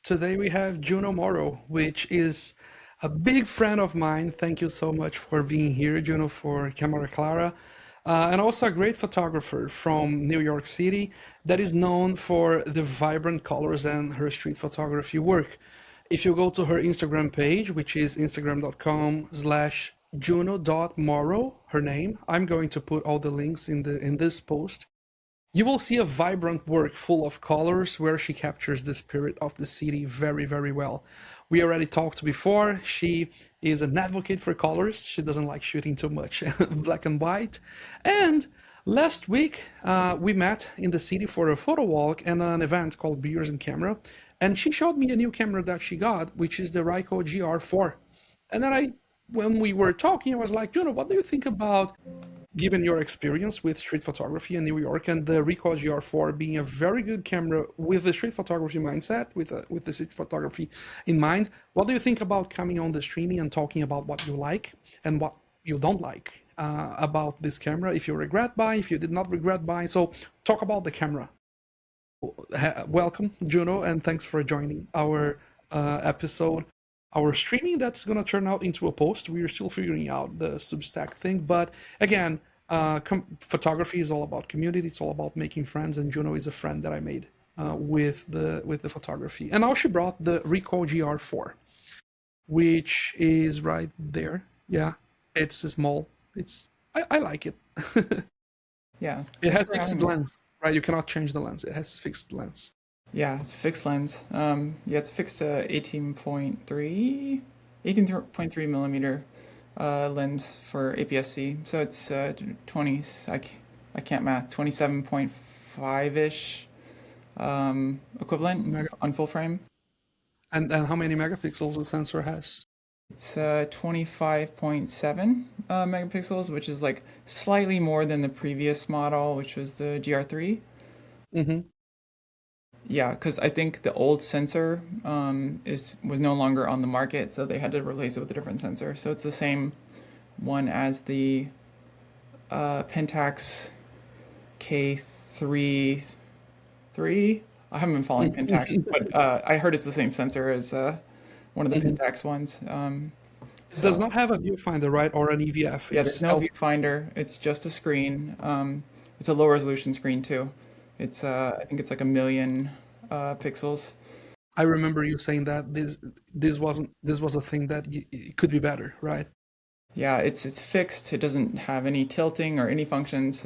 Today we have Juno Moro, which is a big friend of mine. Thank you so much for being here, Juno, for Camera Clara. And also a great photographer from New York City that is known for the vibrant colors and her street photography work. If you go to her Instagram page, which is instagram.com/juno.moro, her name, I'm going to put all the links in this post. You will see a vibrant work full of colors where she captures the spirit of the city very, very well. We already talked before. She is an advocate for colors. She doesn't like shooting too much black and white. And last week, we met in the city for a photo walk and an event called Beers and Camera. And she showed me a new camera that she got, which is the Ricoh GR IV. And then when we were talking, I was like, Juno, what do you think about, given your experience with street photography in New York and the Ricoh GR4 being a very good camera with the street photography mindset, with the street photography in mind, what do you think about coming on the streaming and talking about what you like and what you don't like about this camera? If you regret buying, if you did not regret buying, so talk about the camera. Welcome, Juno, and thanks for joining our episode. Our streaming that's going to turn out into a post. We're still figuring out the Substack thing, but again, photography is all about community. It's all about making friends, and Juno is a friend that I made with the photography. And now she brought the Ricoh GR4, which is right there. Yeah, it's small. I like it. Yeah. It Thanks has for fixed having me. lens, right? You cannot change the lens. It has fixed lens. Yeah, it's fixed lens. Yeah, it's fixed to 18.3 millimeter lens for APS-C. So it's 20, I can't math, 27.5-ish equivalent Mega. on full frame. And how many megapixels the sensor has? It's 25.7 megapixels, which is like slightly more than the previous model, which was the GR3. Mm-hmm. Yeah, because I think the old sensor was no longer on the market, so they had to replace it with a different sensor. So it's the same one as the Pentax K3 3. I haven't been following Pentax, but I heard it's the same sensor as one of the Mhm. Pentax ones. It does So not have a viewfinder, right, or an EVF. yeah, there's It's no L. viewfinder. It's just a screen. It's a low resolution screen too. It's I think it's like a million pixels. I remember you saying that this was a thing that it could be better, right? Yeah, it's fixed. It doesn't have any tilting or any functions.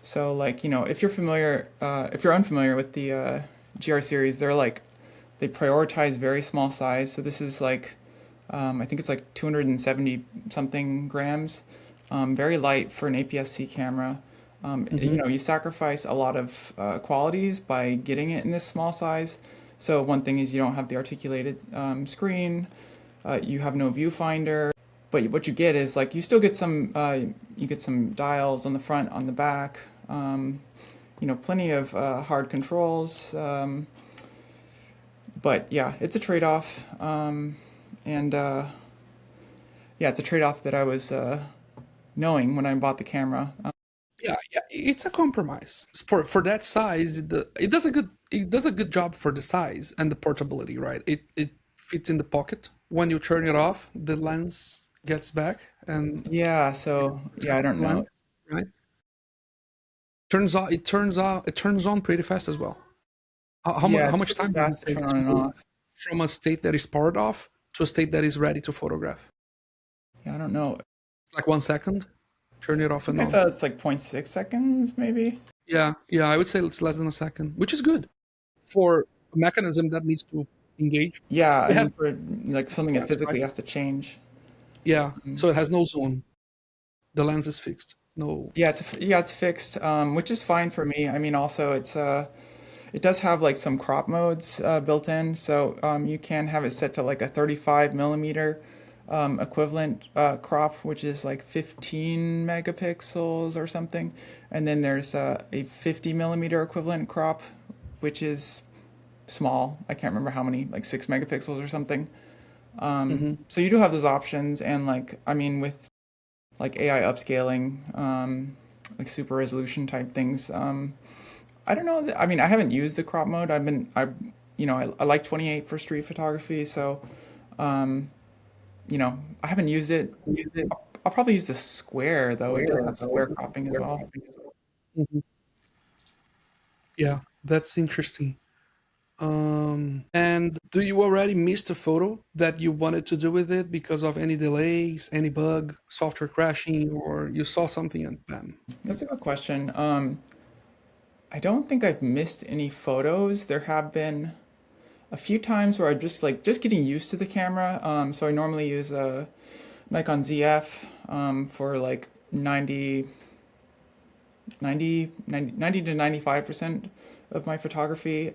So like, if you're unfamiliar with the GR series, they prioritize very small size. So this is like, I think it's like 270 something grams, very light for an APS-C camera. Mm-hmm. You sacrifice a lot of qualities by getting it in this small size. So one thing is you don't have the articulated screen, you have no viewfinder, but what you get is like you still get you get some dials on the front, on the back, plenty of hard controls. But yeah, it's a trade-off, and yeah, it's a trade-off that I was knowing when I bought the camera. Yeah, it's a compromise. For that size, it does a good job for the size and the portability, right? It fits in the pocket. When you turn it off, the lens gets back and Yeah, so yeah, I don't lens, know. right? It turns on pretty fast as well. Yeah, How it's much pretty time does it fast to take turn on to and go off. from a state that is powered off to a state that is ready to photograph? Yeah, I don't know. Like 1 second, turn it I off and think I on. saw it's like 0.6 seconds, maybe. Yeah, I would say it's less than a second, which is good for a mechanism that needs to engage. Yeah, It has and for like fixed something that lens, right? physically has to change. Yeah, Mm. so it has no zone. The lens is fixed. No. Yeah, it's fixed, which is fine for me. I mean, also it does have like some crop modes built in, so you can have it set to like a 35 millimeter equivalent crop, which is like 15 megapixels or something, and then there's a 50 millimeter equivalent crop, which is small. I can't remember how many, like 6 megapixels or something. Hmm. So you do have those options, and like I mean, with like AI upscaling, like super resolution type things. I don't know. I mean, I haven't used the crop mode. I like 28 for street photography. So, um, I haven't used it. I'll probably use the square though. It does have square cropping as well. Mhm. Yeah, that's interesting. And do you already missed a photo that you wanted to do with it because of any delays, any bug, software crashing, or you saw something and bam? That's a good question. I don't think I've missed any photos. There have been a few times where I'm just getting used to the camera. So I normally use a Nikon ZF for like 90 to 95% of my photography.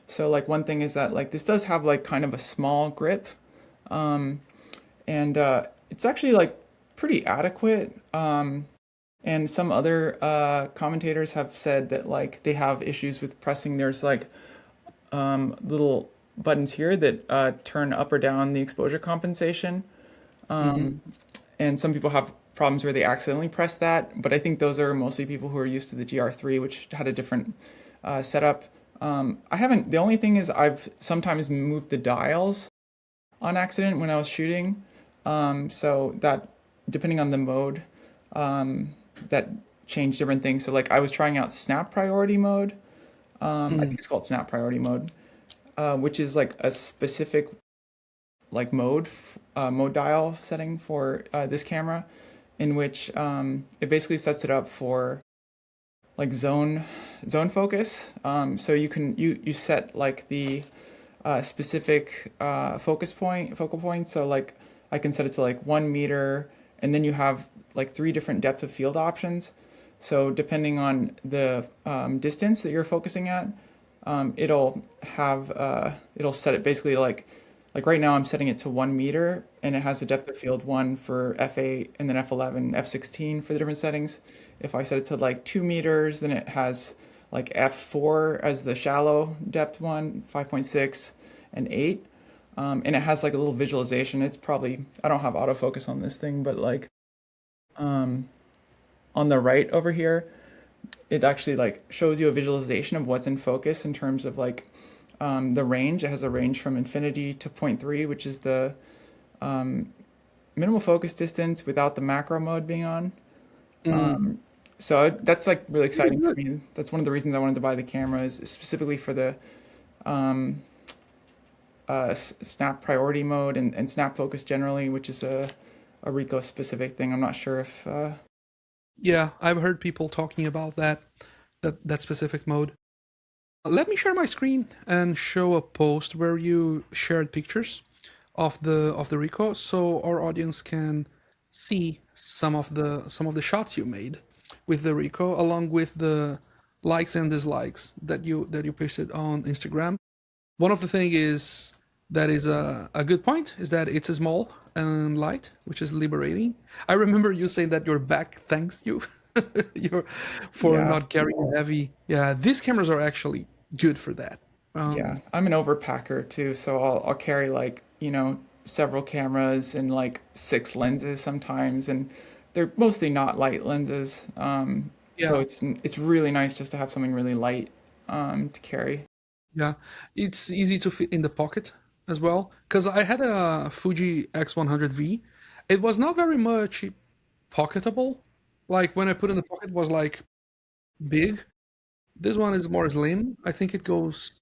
So like one thing is that like this does have like kind of a small grip, um, and it's actually like pretty adequate. And some other commentators have said that like they have issues with pressing. There's like little buttons here that turn up or down the exposure compensation. Hmm. And some people have problems where they accidentally press that, but I think those are mostly people who are used to the GR3, which had a different setup. I haven't, the only thing is I've sometimes moved the dials on accident when I was shooting. So that, depending on the mode, um, that changed different things. So like I was trying out snap priority mode. I think it's called snap priority mode, which is like a specific like mode dial setting for this camera, in which it basically sets it up for like zone focus. So you set like the specific focal point. So like I can set it to like 1 meter, and then you have like three different depth of field options. So depending on the distance that you're focusing at, it'll set it basically like right now I'm setting it to 1 meter, and it has a depth of field one for f8 and then f11, f16 for the different settings. If I set it to like 2 meters, then it has like f4 as the shallow depth one, 5.6 and 8. And it has like a little visualization. It's probably, I don't have autofocus on this thing, but like um, on the right over here, it actually like shows you a visualization of what's in focus in terms of like the range. It has a range from infinity to 0.3, which is the um, minimal focus distance without the macro mode being on. Mm. That's like really Pretty exciting for good. me. That's one of the reasons I wanted to buy the camera is specifically for the um, snap priority mode and snap focus generally, which is a Ricoh specific thing. I'm not sure if Yeah, I've heard people talking about that specific mode. Let me share my screen and show a post where you shared pictures of the Ricoh, so our audience can see some of the shots you made with the Ricoh, along with the likes and dislikes that you pasted on Instagram. One of the thing is that is a good point is that it's small and light, which is liberating. I remember you saying that your back thanks you your, for yeah. not carrying heavy. Yeah, these cameras are actually good for that. Yeah, Um, I'm an overpacker too, so I'll carry like, several cameras and like six lenses sometimes, and they're mostly not light lenses. So yeah, it's really nice just to have something really light to carry. yeah, it's easy to fit in the pocket as well. Because I had a Fuji X100V, it was not very much pocketable. Like when I put in the pocket, it was like big. This one is more slim. I think it goes.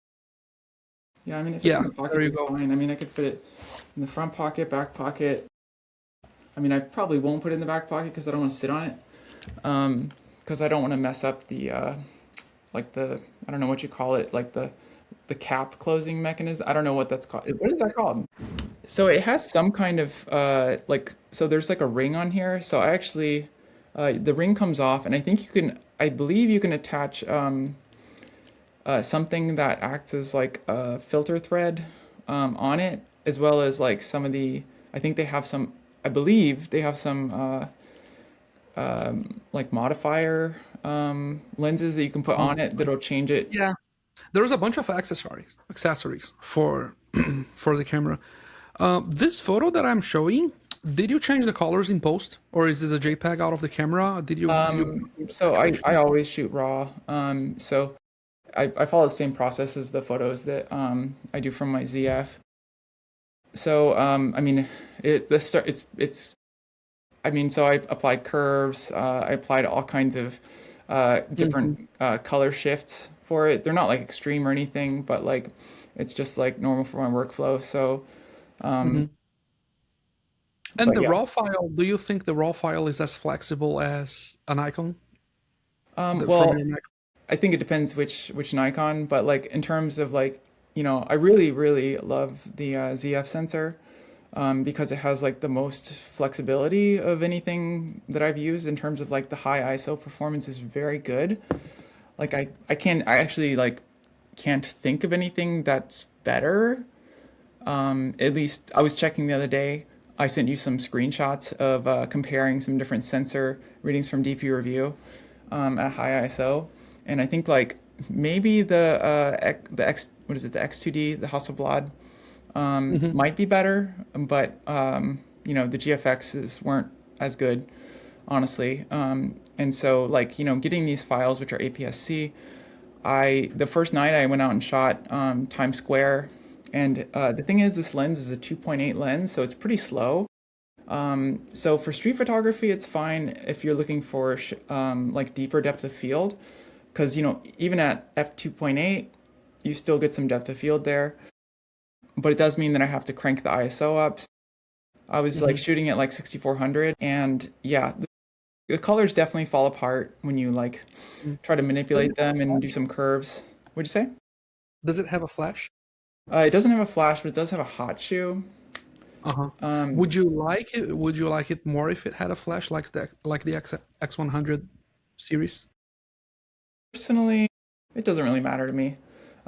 Yeah, I mean, if it's in Yeah, the there pocket, you it's go. fine. I mean, I could fit it in the front pocket, back pocket. I mean, I probably won't put it in the back pocket because I don't want to sit on it. Because I don't want to mess up the like the I don't know what you call it, like the cap closing mechanism. I don't know what that's called. What is that called? So it has some kind of like so there's like a ring on here. So I actually the ring comes off, and I think you can I believe you can attach something that acts as like a filter thread on it, as well as like some of the I think they have some I believe they have some like modifier lenses that you can put Oh, on it that'll change it. yeah, there's a bunch of accessories for for the camera. This photo that I'm showing, did you change the colors in post, or is this a JPEG out of the camera? Did you So actually I shoot? always shoot raw. So I follow the same process as the photos that I do from my ZF. So I mean, I mean, so I applied curves. I applied all kinds of Hmm. different color shifts for it. They're not like extreme or anything, but like it's just like normal for my workflow. So, um, Hmm. And but the yeah. raw file, do you think the raw file is as flexible as a Nikon? From Well, your Nikon? I think it depends which Nikon, but like in terms of like, I really love the ZF sensor because it has like the most flexibility of anything that I've used in terms of like the high ISO performance is very good. Like I actually like can't think of anything that's better. At least I was checking the other day. I sent you some screenshots of comparing some different sensor readings from DP review at high ISO, and I think like maybe the X what is it, the X2D, the Hasselblad Hmm. might be better, but the GFXs weren't as good, honestly. And so like getting these files which are APS-C, the first night I went out and shot Times Square, and the thing is this lens is a 2.8 lens, so it's pretty slow. So for street photography, it's fine if you're looking for like deeper depth of field, because even at f2.8, you still get some depth of field there, but it does mean that I have to crank the ISO up. I was like Hmm. shooting at like 6400, and yeah, the colors definitely fall apart when you like try to Does manipulate it have them a and do flash? some curves. What'd you say? Does it have a flash? It doesn't have a flash, but it does have a hot shoe. Uh-huh. Um, Would you like it? Would you like it more if it had a flash, like the X100 series? Personally, it doesn't really matter to me.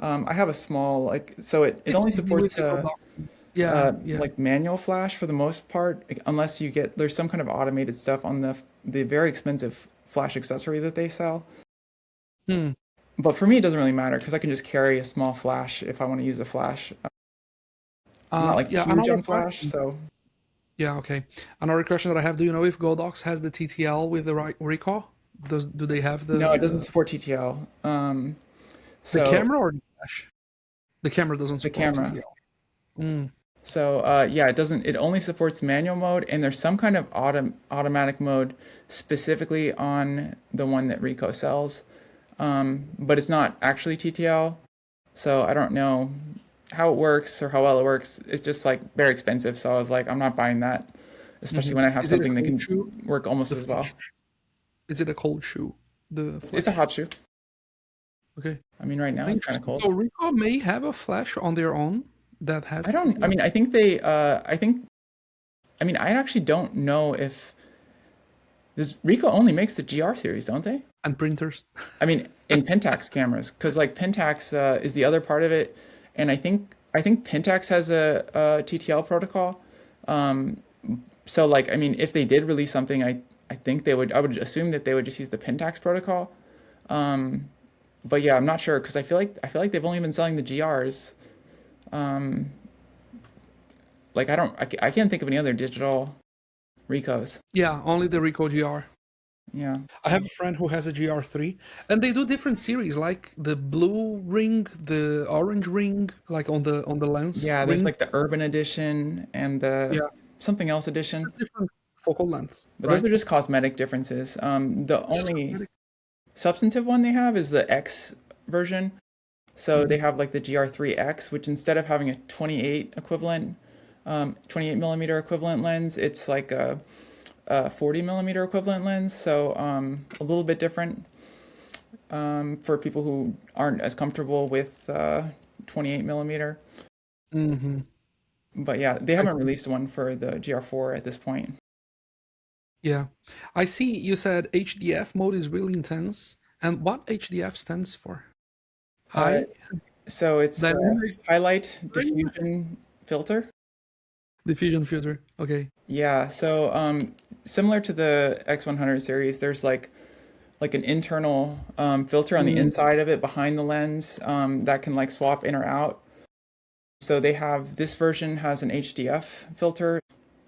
I have a small like so it It's only easy with supports the Godox. Yeah, yeah. like manual flash for the most part, like, unless there's some kind of automated stuff on the very expensive flash accessory that they sell. Hmm. But for me, it doesn't really matter because I can just carry a small flash if I want to use a flash. I'm not like Yeah. huge Another on flash, question. so Yeah. Okay. Another question that I have. Do you know if Godox has the TTL with the right Ricoh? Do they have no, the it doesn't support TTL. the So camera or the flash? The camera doesn't the support camera. TTL. Mm. So yeah, it doesn't. It only supports manual mode, and there's some kind of automatic mode specifically on the one that Ricoh sells, but it's not actually TTL. So I don't know how it works or how well it works. It's just like very expensive. So I was like, I'm not buying that, especially Hmm. when I have Is it a something that cold can shoe? work almost The as well. flash? Is it a cold shoe? The It's a flash? hot shoe. Okay. I mean, right now it's kind of Interesting. cold. So Ricoh may have a flash on their own that I has don't. I TTL mean, I think I mean, I actually don't know if this Ricoh only makes the GR series, don't they? and printers. I mean, in Pentax cameras, because like Pentax is the other part of it, and I think Pentax has a TTL protocol. Um, so like, I mean, if they did release something, I think I would assume that they would just use the Pentax protocol. Um, but yeah, I'm not sure because I feel like they've only been selling the GRs. Um, like I can't think of any other digital Ricos. Yeah, only the Ricoh GR. Yeah. I have a friend who has a GR3, and they do different series, like the blue ring, the orange ring, like on the lens Yeah, there's ring. like the Urban Edition and the Yeah, something else edition. different focal lengths, But those right? are just cosmetic differences. The Just only cosmetic. substantive one they have is the X version. So they Hmm. have like the GR3X, which instead of having a 28 millimeter equivalent lens, it's like a 40 millimeter equivalent lens. So a little bit different for people who aren't as comfortable with 28 millimeter. Hmm. But yeah, they I haven't see. released one for the GR4 at this point. Yeah, I see. You said HDF mode is really intense, and what HDF stands for? Uh, High so it's dynamic highlight range diffusion filter. diffusion filter. Okay. Yeah, so similar to the X100 series, there's like an internal filter on the Mm. inside of it behind the lens that can like swap in or out. So they have this version has an HDF filter.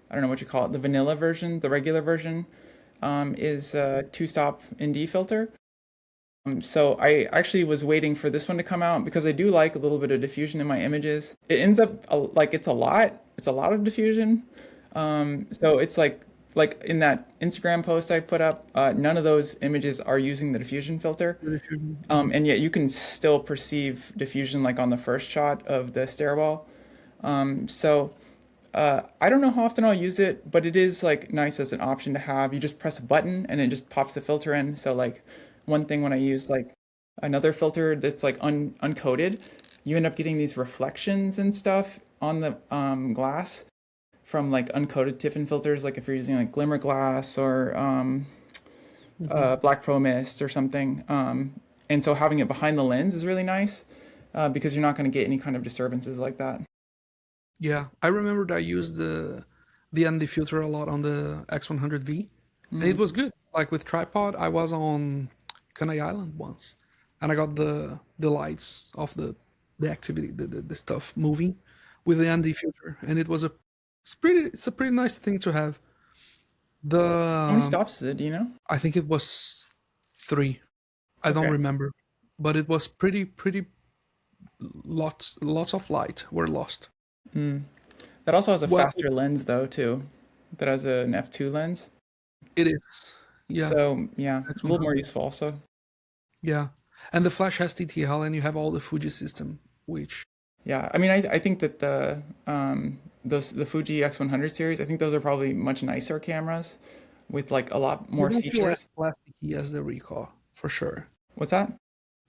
I don't know what you call it. The vanilla version, the regular version, is a two-stop ND filter. So I actually was waiting for this one to come out because I do like a little bit of diffusion in my images. It ends up like it's a lot of diffusion. So it's like in that Instagram post I put up, none of those images are using the diffusion filter. Mhm. And yet you can still perceive diffusion like on the first shot of the stairwell. So I don't know how often I'll use it, but it is like nice as an option to have. You just press a button and it just pops the filter in. So like one thing when I use like another filter that's like uncoated, you end up getting these reflections and stuff on the glass from like uncoated Tiffin filters. Like if you're using like glimmer glass or Mhm. black pro mist or something. And so having it behind the lens is really nice because you're not going to get any kind of disturbances like that. Yeah, I remembered I used the ND filter a lot on the X100V, and it Mm. was good. Like with tripod, I was on Kenai Island once, and I got the lights of the activity, the stuff moving with the ND filter, and it's a pretty nice thing to have. The How many stops is it? Do you know? I think it was three. I don't Okay. remember, but it was pretty lots of light were lost. Mm. That also has a Well, faster lens though too. That has an f2 lens. it is. Yeah, So yeah, a little more X100. useful also. Yeah, and the Flash has TTL, and you have all the Fuji system, which Yeah, I mean I think that the Fuji X100 series, I think those are probably much nicer cameras with like a lot they more don't feel as features. plasticky as the Ricoh, for sure. What's that?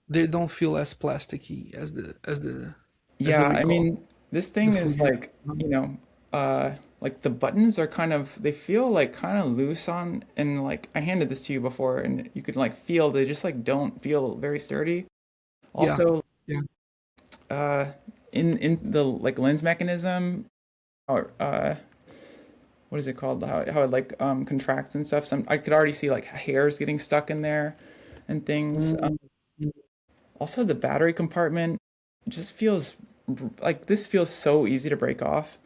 They don't feel as plasticky as the Yeah, I Ricoh, mean, this the thing is Fuji. like, like the buttons are kind of, they feel like kind of loose on, and like I handed this to you before and you could like feel they just like don't feel very sturdy. Yeah, Also, yeah. uh, in the like lens mechanism or what is it called? How it like contracts and stuff. Some I could already see like hairs getting stuck in there and things. Mm, mm, Also, the battery compartment just feels like this feels so easy to break off.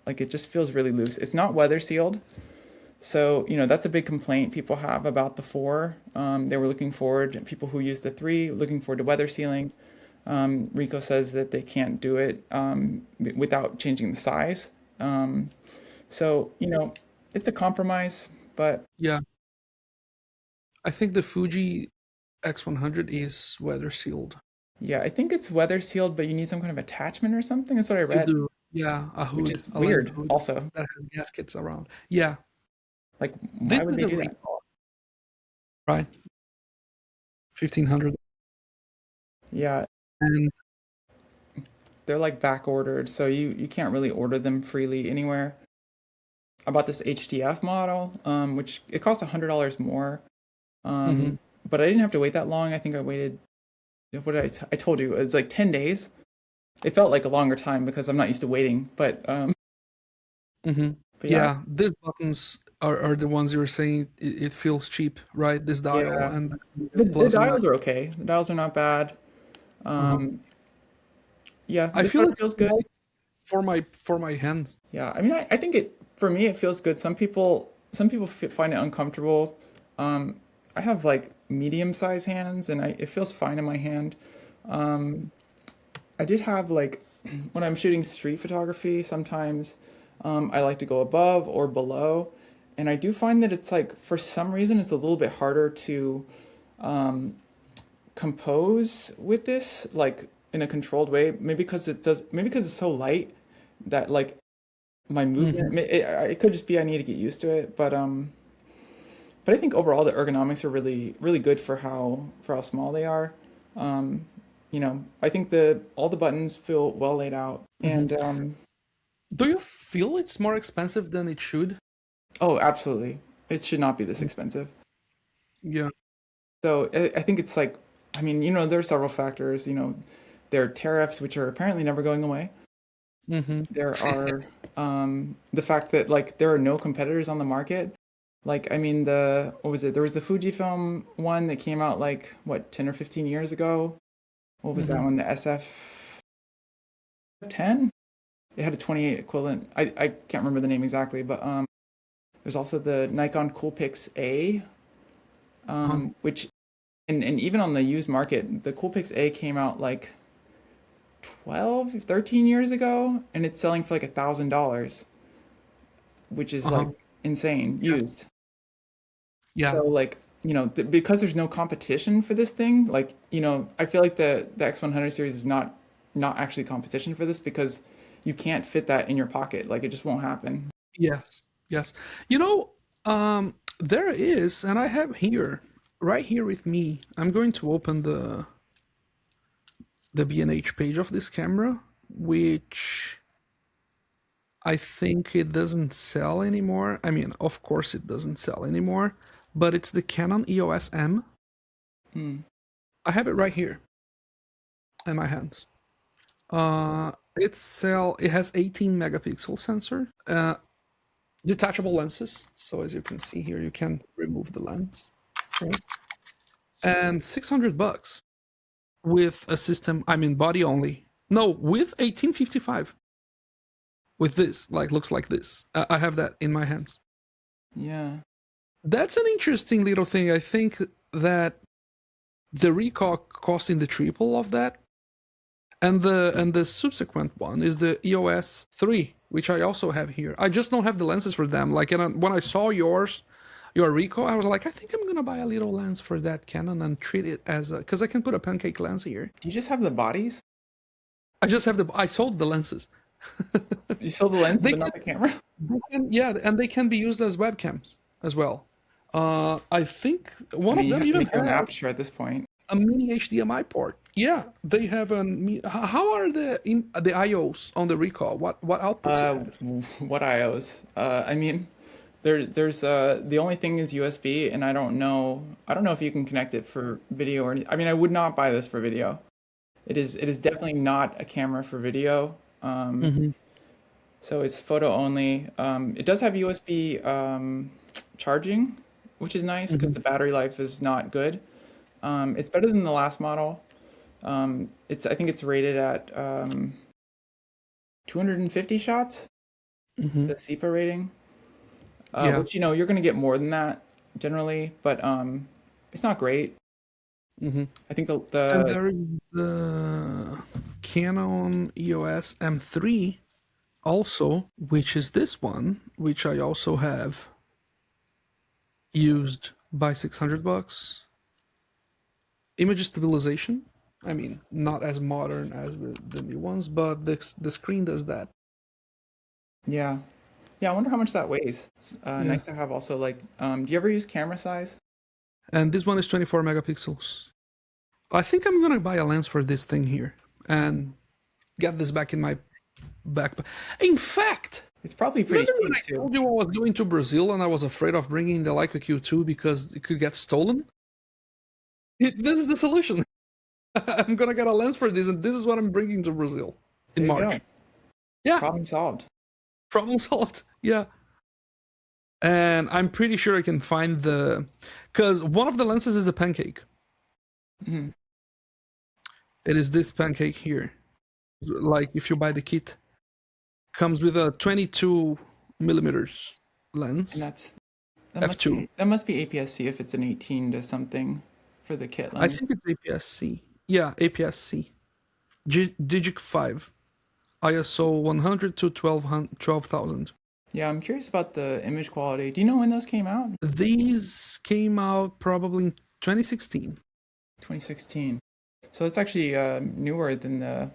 Like it just feels really loose. It's not weather sealed. So, that's a big complaint people have about the 4. They were looking forward, people who use the 3, looking forward to weather sealing. Ricoh says that they can't do it without changing the size. So, it's a compromise, but yeah, I think the Fuji X100 is weather sealed. yeah, I think it's weather sealed, but you need some kind of attachment or something. That's what I You read, do, yeah, a which hood, is a lens weird hood also. that has gaskets around. Yeah, Like, this why would is they the do that? Ricoh, right? 1500, Yeah, and they're like back ordered, so you can't really order them freely anywhere. I bought this HDF model, which it costs $100 more. mhm. But I didn't have to wait that long. I think I waited, what did I told you, it's like 10 days. It felt like a longer time because I'm not used to waiting. Hmm. But yeah, Yeah, these buttons are the ones you were saying it feels cheap, right? This dial yeah. and the The plus and dials minus. are okay. The dials are not bad. Uh-huh. Um, yeah, I the feel shutter it's feels good. small for my hands. Yeah, I mean, I think for me it feels good. Some people find it uncomfortable. Um, I have like medium sized hands, and it feels fine in my hand. Um, I did have like when I'm shooting street photography, sometimes I like to go above or below, and I do find that it's like for some reason it's a little bit harder to um, compose with this, like in a controlled way. Maybe because it's so light that like my movement. Hmm. It could just be I need to get used to it, but I think overall the ergonomics are really really good for how small they are. Um, I think the all the buttons feel well laid out, Hmm. and Do you feel it's more expensive than it should? oh, absolutely, it should not be this expensive. Yeah. So I think it's like, I mean, there are several factors. There are tariffs, which are apparently never going away. Hmm. There are the fact that like there are no competitors on the market. Like, I mean, what was it? There was the Fujifilm one that came out like what 10 or 15 years ago. What was that Hmm. one? The SF10? It had a 28 equivalent. I can't remember the name exactly, but there's also the Nikon Coolpix A, Uh-huh. which And even on the used market, the Coolpix A came out like 12, 13 years ago, and it's selling for like $1,000, which is like Uh-huh. insane Yeah. used. Yeah. So like, because there's no competition for this thing, like, I feel like the X100 series is not actually competition for this because you can't fit that in your pocket. Like it just won't happen. Yes. Yes. You know, there is, and I have here, right here with me. I'm going to open the B&H page of this camera, which I think it doesn't sell anymore. I mean, of course it doesn't sell anymore, but it's the Canon EOS M. Hmm. I have it right here in my hands. It has 18 megapixel sensor, detachable lenses. So as you can see here, you can remove the lens, right? And $600 with a system. I mean, body only. No, with 1855. With this, like looks like this. I have that in my hands. Yeah. That's an interesting little thing. I think that the Ricoh costing the triple of that, and the subsequent one is the EOS 3, which I also have here. I just don't have the lenses for them. Like, and when I saw your Ricoh, I was like, I think I'm gonna buy a little lens for that Canon and treat it as a, because I can put a pancake lens here. Do you just have the bodies? I sold the lenses. You sold the lenses, They but can, not the camera? yeah, and they can be used as webcams as well. I think I one mean, of you them have to even make your own has aperture at this point. a mini HDMI port. Yeah, they have an. How are the IOs on the Ricoh? What outputs it Uh, has? what IOs? I mean, there's the only thing is USB, and I don't know if you can connect it for video or anything. I mean, I would not buy this for video. It is definitely not a camera for video. Hmm. So it's photo only. It does have USB charging, which is nice because Hmm. the battery life is not good. It's better than the last model. I think it's rated at 250 shots, Hmm. the CIPA rating, Yeah. which you're going to get more than that generally, but it's not great. Hmm. I think the And the there is the Canon EOS M3 also, which is this one, which I also have used by $600. Image stabilization. I mean, not as modern as the new ones, but the screen does that. yeah, yeah. I wonder how much that weighs. It's Yeah. nice to have also like. Do you ever use camera size? And this one is 24 megapixels. I think I'm gonna buy a lens for this thing here and get this back in my backpack. In fact, It's probably pretty remember when cheap I too. told you I was going to Brazil and I was afraid of bringing the Leica Q2 because it could get stolen? This is the solution. I'm gonna get a lens for this, and this is what I'm bringing to Brazil in There you go. March. Yeah, Problem solved. problem solved. Yeah. And I'm pretty sure I can find because one of the lenses is a pancake. Mhm. It is this pancake here. Like if you buy the kit, comes with a 22 millimeters And lens, that must f2. be APS-C if it's an 18 to something for the kit I lens. think it's APS-C. Yeah, APS-C. Digic 5. ISO 100 to 12,000. Yeah, I'm curious about the image quality. Do you know when those came out? These came out probably in 2016. 2016. So it's actually newer than the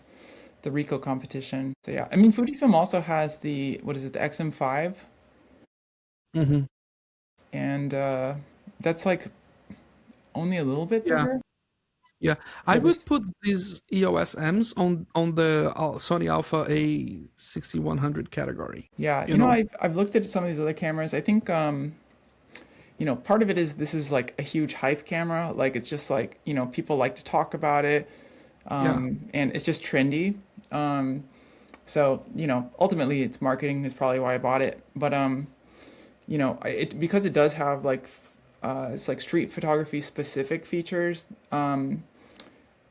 Ricoh competition. So yeah, I mean Fujifilm also has the what is it, the XM5, Hmm. and that's like only a little bit Yeah, bigger. yeah. I So would this, put these EOS M's on the Sony Alpha A6100 category. yeah, You know. I've looked at some of these other cameras. I think part of it is this is like a huge hype camera. Like it's just like people like to talk about it, Yeah. and it's just trendy. So ultimately, it's marketing is probably why I bought it. But it because it does have like it's like street photography specific features, and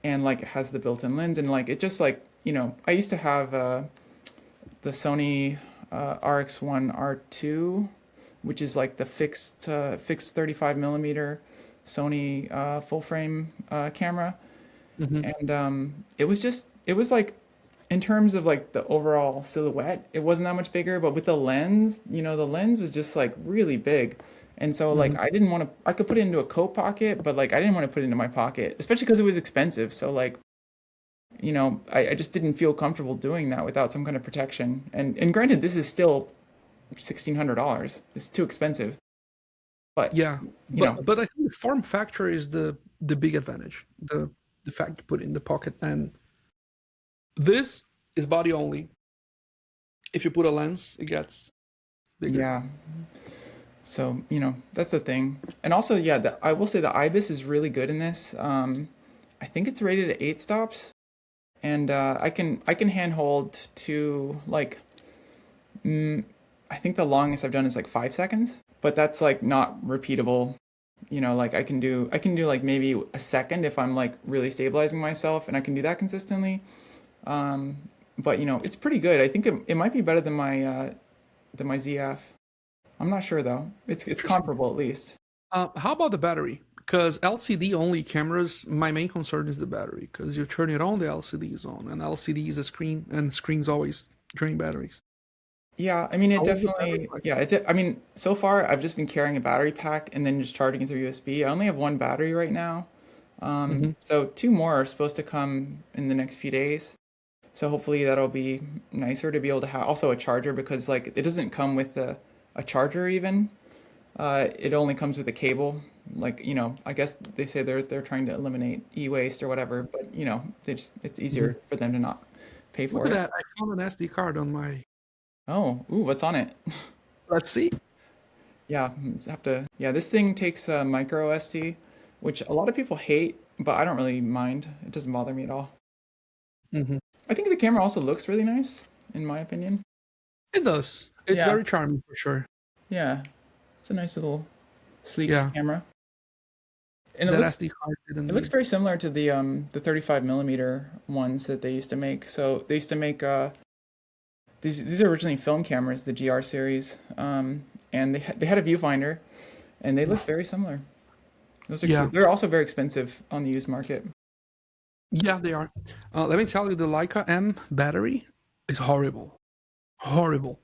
like it has the built-in lens, and like it just like I used to have the Sony RX1 R2, which is like the fixed 35 millimeter Sony full frame camera, Hmm. and it was like in terms of like the overall silhouette, it wasn't that much bigger, but with the lens, the lens was just like really big. And so like Hmm. I didn't want to I could put it into a coat pocket, but like I didn't want to put it into my pocket, especially because it was expensive. So like, I just didn't feel comfortable doing that without some kind of protection. And granted, this is still $1,600. It's too expensive. But, Yeah, you know, but I think the form factor is the big advantage. The fact you put it in the pocket, and this is body only. If you put a lens, it gets bigger. yeah. So, that's the thing. And also, yeah, I will say the IBIS is really good in this. I think it's rated at 8 stops, and I can handhold to like I think the longest I've done is like 5 seconds, but that's like not repeatable. Like I can do like maybe a second if I'm like really stabilizing myself, and I can do that consistently. Um, but it's pretty good. I think it might be better than my ZF. I'm not sure though. It's Interesting. comparable at least. How about the battery? Because LCD only cameras, my main concern is the battery. Because you turn it on, the LCD is on, and LCD is a screen, and screens always drain batteries. Yeah, I mean it How was the battery definitely. life? Yeah, I mean so far I've just been carrying a battery pack and then just charging it through USB. I only have one battery right now. Hmm. So two more are supposed to come in the next few days. So hopefully that'll be nicer to be able to have also a charger because like it doesn't come with a charger even. It only comes with a cable. Like, I guess they say they're trying to eliminate e-waste or whatever, but it's Hmm. easier for them to not pay Look for at it. that! I found an SD card on my. Oh, ooh, what's on it? Let's see. Yeah, yeah, this thing takes a micro SD, which a lot of people hate, but I don't really mind. It doesn't bother me at all. Hmm. I think the camera also looks really nice, in my opinion. It does. It's Yeah, very charming for sure. yeah, it's a nice little sleek Yeah, camera, and it that looks SD card didn't it looks need. very similar to the 35 millimeter ones that they used to make. So they used to make these are originally film cameras, the GR series, and they had a viewfinder, and they look very similar. Those are Yeah, cute. They're also very expensive on the used market. yeah, they are. Let me tell you, the Leica M battery is horrible. Horrible.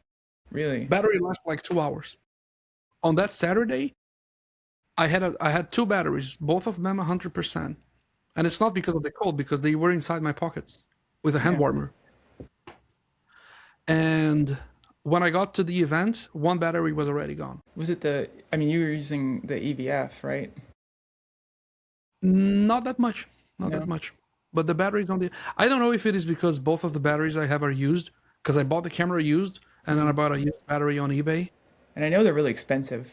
Really? Battery lasts like 2 hours. On that Saturday, I had two batteries, both of them 100%, and it's not because of the cold, because they were inside my pockets with a hand Yeah. warmer. And when I got to the event, one battery was already gone. Was it I mean, you were using the EVF, right? Not that much, not that No? much. But the batteries on the, I don't know if it is because both of the batteries I have are used, because I bought the camera used, and then I Hmm. bought a used battery on eBay. And I know they're really expensive.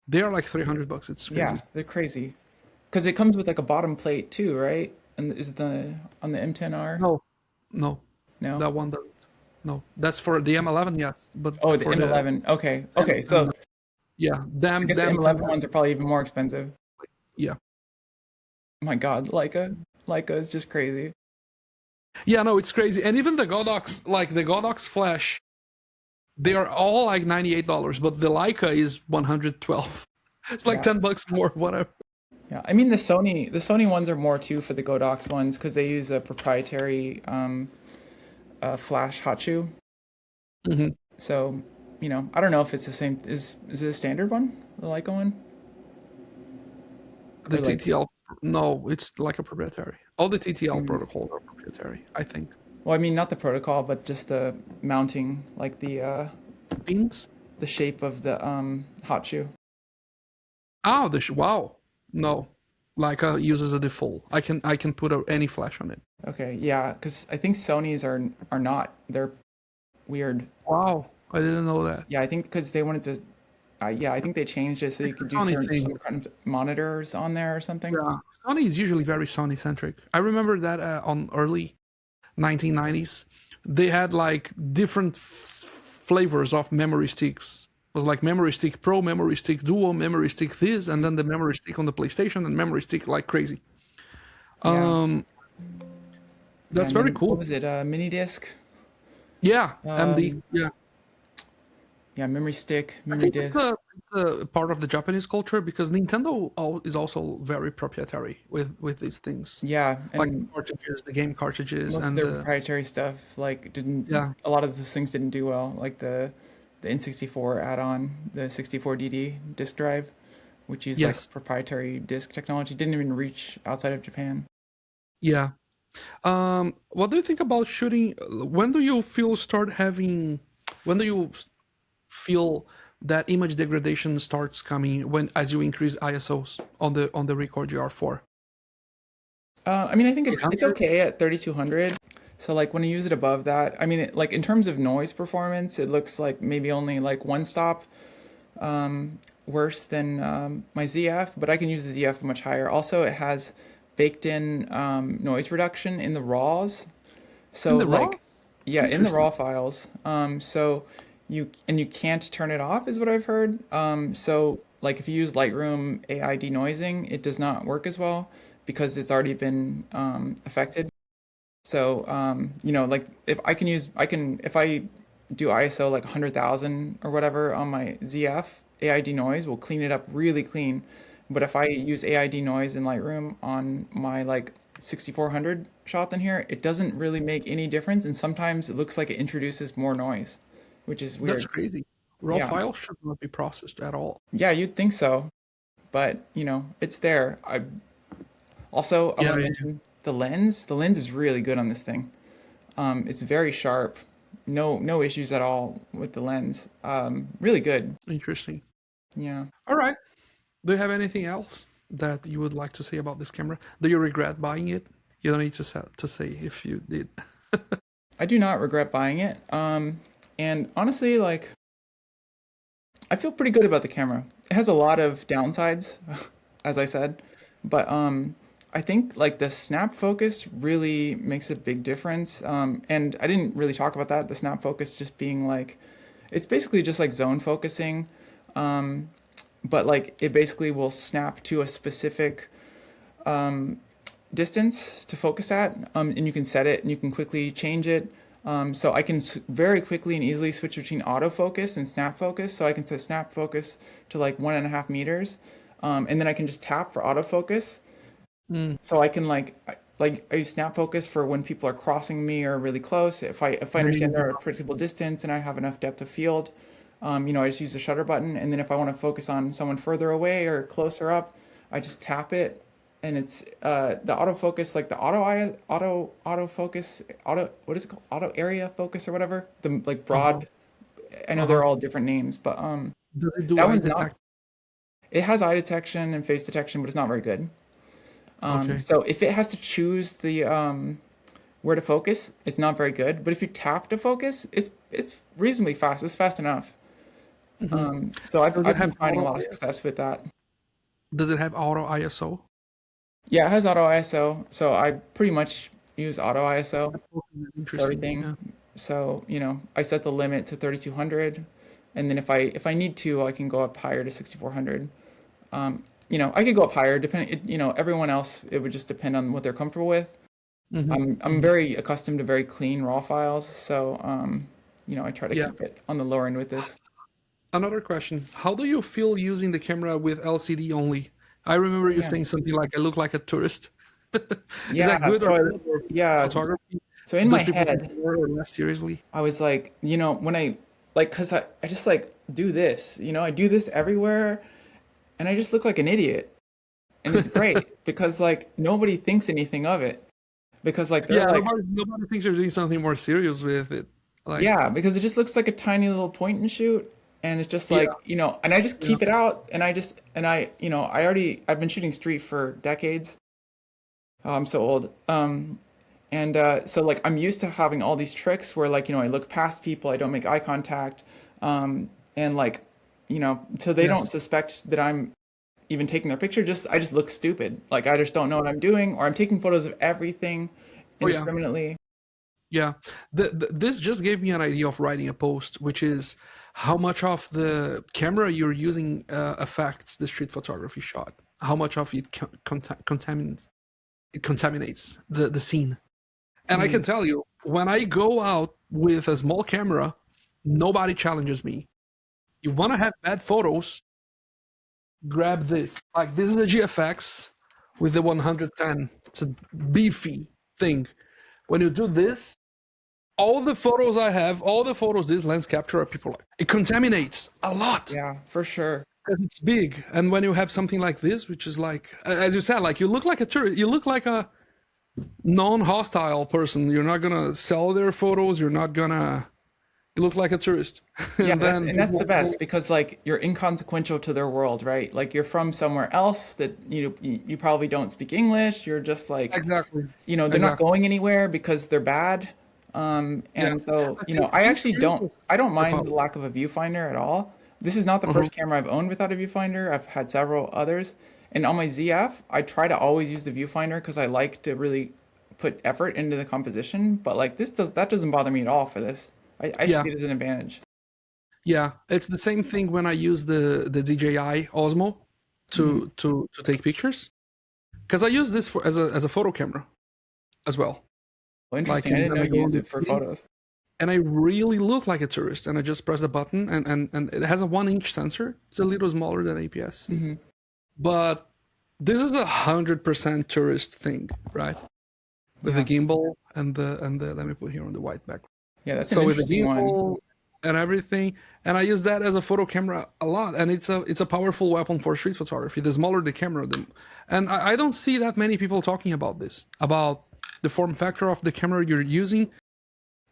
They are like $300. It's Yeah, crazy. they're crazy. Because it comes with like a bottom plate too, right? And is the on the M10R? No, no, No? that one doesn't. No, that's for the M11, yes, but Oh, the for the M11. Okay. Okay. M10, So no. Yeah, I them guess the them 10. M11 ones are probably even more expensive. Yeah, Oh my God, Leica is just crazy. yeah, no, it's crazy. And even the Godox, like the Godox Flash, they are all like $98, but the Leica is 112. It's like Yeah. $10 more, whatever. Yeah. I mean the Sony ones are more too for the Godox ones because they use a proprietary flash hot shoe. Hmm. So, I don't know if it's the same. Is it a standard one, the Leica one, The or like? TTL, no, it's like a proprietary. All the TTL Mm, protocols are proprietary, I think. well, I mean, not the protocol, but just the mounting, like Pins? the shape of the hot shoe. Oh, wow. No, Leica uses a default. I can put any flash on it. Okay, yeah, because I think Sony's are not. They're weird. Wow, I didn't know that. Yeah, I think because they wanted to. Yeah, I think they changed it so you It's could a do Sony certain thing. some kind of monitors on there or something. Yeah, Sony is usually very Sony centric. I remember that on early 1990s, they had like different flavors of memory sticks. It was like memory stick pro, memory stick duo, memory stick this, and then the memory stick on the PlayStation and memory stick like crazy. Yeah, Um, yeah, that's and very then what cool. was it? Mini disc. Yeah, MD. Um, Yeah, yeah, memory stick, I memory think disk. it's a part of the Japanese culture because Nintendo is also very proprietary with these things, Yeah, like the and cartridges, the game cartridges, most of and their the proprietary stuff like didn't yeah, a lot of those things didn't do well, like the N64 add-on, the 64DD disk drive, which used like yes, proprietary disk technology, didn't even reach outside of Japan. yeah. What do you think about shooting? When do you feel start having? When do you feel that image degradation starts coming when as you increase ISOs on the Ricoh GR4? I mean, I think it's 800? okay at 3200. So like when you use it above that, I mean, like in terms of noise performance, it looks like maybe only like one stop worse than my ZF, but I can use the ZF much higher. Also, it has baked in noise reduction in the RAWs. In So the raw? like, yeah, in the Interesting. RAW files. So you can't turn it off, is what I've heard. So like if you use Lightroom AI denoising, it does not work as well because it's already been affected. So like if I can use I can if I do ISO like 100,000 or whatever on my ZF, AI denoise will clean it up really clean. But if I use AI denoise in Lightroom on my like 6400 shots in here, it doesn't really make any difference, and sometimes it looks like it introduces more noise, which is That's weird. crazy. Raw Yeah. files should not be processed at all. Yeah, you'd think so, but it's there. I Yeah, want to yeah, mention the lens. The lens is really good on this thing. It's very sharp. No issues at all with the lens. Really good. interesting. Yeah. All right. Do you have anything else that you would like to say about this camera? Do you regret buying it? You don't need to say if you did. I do not regret buying it. And honestly, like I feel pretty good about the camera. It has a lot of downsides, as I said, but I think like the snap focus really makes a big difference. And I didn't really talk about that. The snap focus just being like, it's basically just like zone focusing, but like it basically will snap to a specific distance to focus at, and you can set it and you can quickly change it. So I can very quickly and easily switch between autofocus and snap focus. So I can set snap focus to like 1.5 meters, and then I can just tap for autofocus. Mm, So I can like I use snap focus for when people are crossing me or really close. If I very understand easy. they're at a predictable distance and I have enough depth of field, I just use the shutter button. And then if I want to focus on someone further away or closer up, I just tap it, and it's the autofocus, like the autofocus what is it called, auto area focus or whatever. The like Uh-huh. broad. I know they're Uh-huh. all different names, but Does it do that eye one's not. detect? It has eye detection and face detection, but it's not very good. Okay. So if it has to choose the where to focus, it's not very good. But if you tap to focus, it's reasonably fast. It's fast enough. Hmm. So I've Does it I've been have finding a lot of success with that. Does it have auto ISO? Yeah, it has auto ISO, so I pretty much use auto ISO That focus is for interesting. everything. Yeah. So I set the limit to 3200, and then if I need to, I can go up higher to 6400. I could go up higher. Everyone else, it would just depend on what they're comfortable with. Hmm. I'm Hmm. very accustomed to very clean raw files, so I try to Yeah. keep it on the lower end with this. Another question. How do you feel using the camera with LCD only? I remember Oh you yeah, saying something like, I look like a tourist. Is that yeah. good or bad for Yeah. photography? So in Does my people take head, it more or less seriously? I was like, when I like, cause I just like do this, I do this everywhere, and I just look like an idiot, and it's great because like nobody thinks anything of it because like they're Yeah, like, nobody thinks you're doing something more serious with it. Like, yeah, because it just looks like a tiny little point and shoot. And it's just yeah, like, and I just yeah. keep it out, and I've been shooting street for decades. Oh, I'm so old. And so like I'm used to having all these tricks where like, I look past people, I don't make eye contact. And like, so they don't Yes. suspect that I'm even taking their picture. I just look stupid. Like I just don't know what I'm doing, or I'm taking photos of everything Oh, yeah. indiscriminately. Yeah. This just gave me an idea of writing a post, which is how much of the camera you're using affects the street photography shot. How much of it contaminates the scene. And I can Mm, tell you, when I go out with a small camera, nobody challenges me. You want to have bad photos, grab this. Like this is a GFX with the 110. It's a beefy thing. When you do this, all the photos I have, all the photos this lens capture, people like it contaminates a lot Yeah, for sure. because it's big. And when you have something like this, which is like, as you said, like you look like a tourist, you look like a non-hostile person. You're not gonna sell their photos. You're not gonna. You look like a tourist, Yeah, and then that's the people. best because like you're inconsequential to their world, right? Like you're from somewhere else that you probably don't speak English. You're just like, Exactly, they're not exactly. going anywhere because they're bad. Yeah, And so, I think I this actually here don't was I don't mind about. the lack of a viewfinder at all. This is not the Uh-huh. first camera I've owned without a viewfinder. I've had several others. And on my ZF, I try to always use the viewfinder because I like to really put effort into the composition. But like that doesn't bother me at all for this. I Yeah, see it as an advantage. yeah. It's the same thing when I use the DJI Osmo Hmm. to take pictures because I use this for as a photo camera as well. Well, Like, interesting. I and didn't then know I you go on use the it for city, photos. and I really look like a tourist. And I just press the button, and it has a 1 inch sensor. It's a little smaller than APS-C, Hmm. but this is 100% tourist thing, right? With the Yeah. gimbal and the let me put here on the white background. Yeah, that's an So with the interesting one. gimbal and everything, and I use that as a photo camera a lot, and it's a powerful weapon for street photography. The smaller the camera, and I don't see that many people talking about this, about the form factor of the camera you're using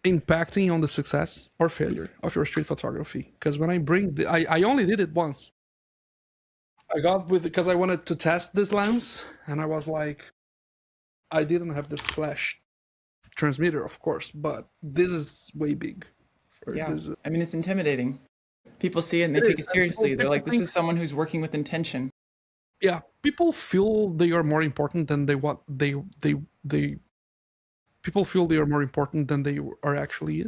impacting on the success or failure of your street photography. Because when I bring I only did it once. I got with because I wanted to test this lens, and I was like, I didn't have the flash transmitter, of course, but this is way big. For Yeah. this, I mean, it's intimidating. People see it and they it take is, it and people seriously. They're people like, this think, is someone who's working with intention. yeah, people feel they are more important than they what they people feel they are more important than they are actually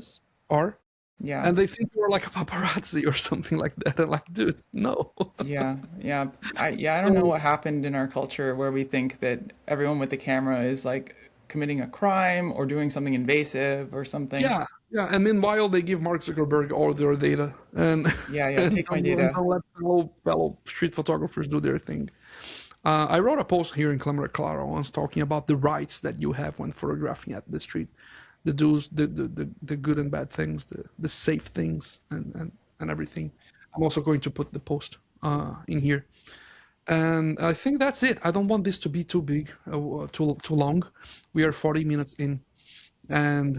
are, Yeah. and they think you're like a paparazzi or something like that. And like, dude, no. Yeah. Yeah. I don't know So what happened in our culture where we think that everyone with the camera is like committing a crime or doing something invasive or something. yeah, yeah, and meanwhile they give Mark Zuckerberg all their data, and Yeah, yeah, and take my data. don't let fellow street photographers do their thing. I wrote a post here in Clamor Colorado once talking about the rights that you have when photographing at the street, the do's, the good and bad things, the safe things, and everything. I'm also going to put the post in here, and I think that's it. I don't want this to be too big, too long. We are 40 minutes in, and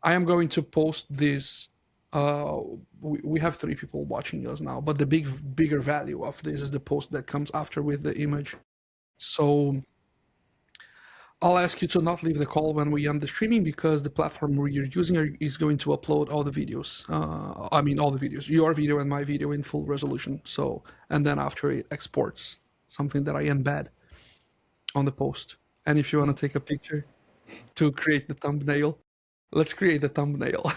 I am going to post this. Uh, we have 3 people watching us now, but the bigger value of this is the post that comes after with the image. So I'll ask you to not leave the call when we end the streaming because the platform we're using is going to upload all the videos. I mean, all the videos, your video and my video in full resolution. So, and then after it exports something that I embed on the post. And if you want to take a picture to create the thumbnail, let's create the thumbnail.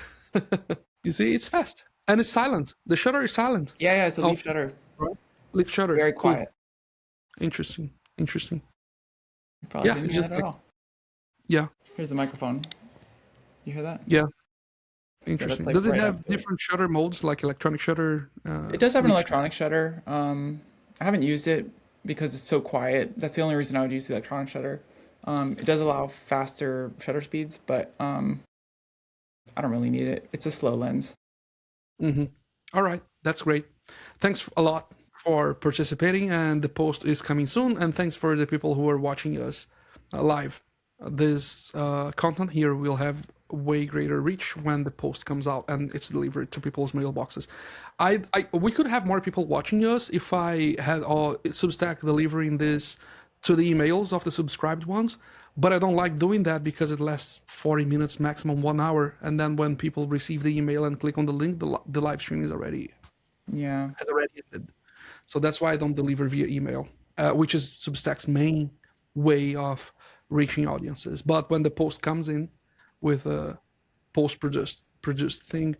You see, it's fast and it's silent. The shutter is silent. Yeah, yeah, it's a Oh, leaf shutter. right. Lift It's shutter. very Cool. quiet. Interesting. Interesting. You probably Yeah, didn't it's hear that just at like, all. yeah, Here's the microphone. You hear that? yeah. Yeah, that's Interesting. like Does it right up have to it. different shutter modes like electronic shutter, It does have an leaf shutter? electronic shutter. I haven't used it because it's so quiet. That's the only reason I would use the electronic shutter. It does allow faster shutter speeds, but I don't really need it. It's a slow lens. Mm-hmm. All right, that's great. Thanks a lot for participating, and the post is coming soon. And thanks for the people who are watching us live. This content here will have way greater reach when the post comes out and it's delivered to people's mailboxes. We could have more people watching us if I had Substack delivering this to the emails of the subscribed ones, but I don't like doing that because it lasts 40 minutes, maximum 1 hour, and then when people receive the email and click on the link, the live stream is already Yeah. has already ended. So that's why I don't deliver via email, which is Substack's main way of reaching audiences. But when the post comes in with a post produced thing,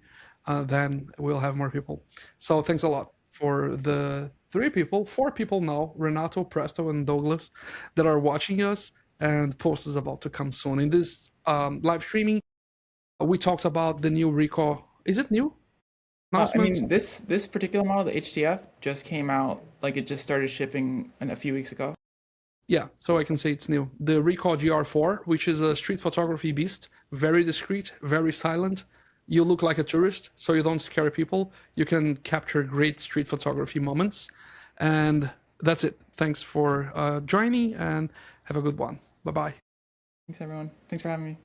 then we'll have more people. So thanks a lot for the 3 people, 4 people now, Renato, Presto, and Douglas, that are watching us. And post is about to come soon. In this live streaming, we talked about the new Ricoh. Is it new? I Announcements? mean, this particular model, the HDF, just came out. Like it just started shipping a few weeks ago. Yeah, so I can say it's new. The Ricoh GR IV, which is a street photography beast, very discreet, very silent. You look like a tourist, so you don't scare people. You can capture great street photography moments. And that's it. Thanks for joining and have a good one. Bye bye. Thanks, everyone. Thanks for having me.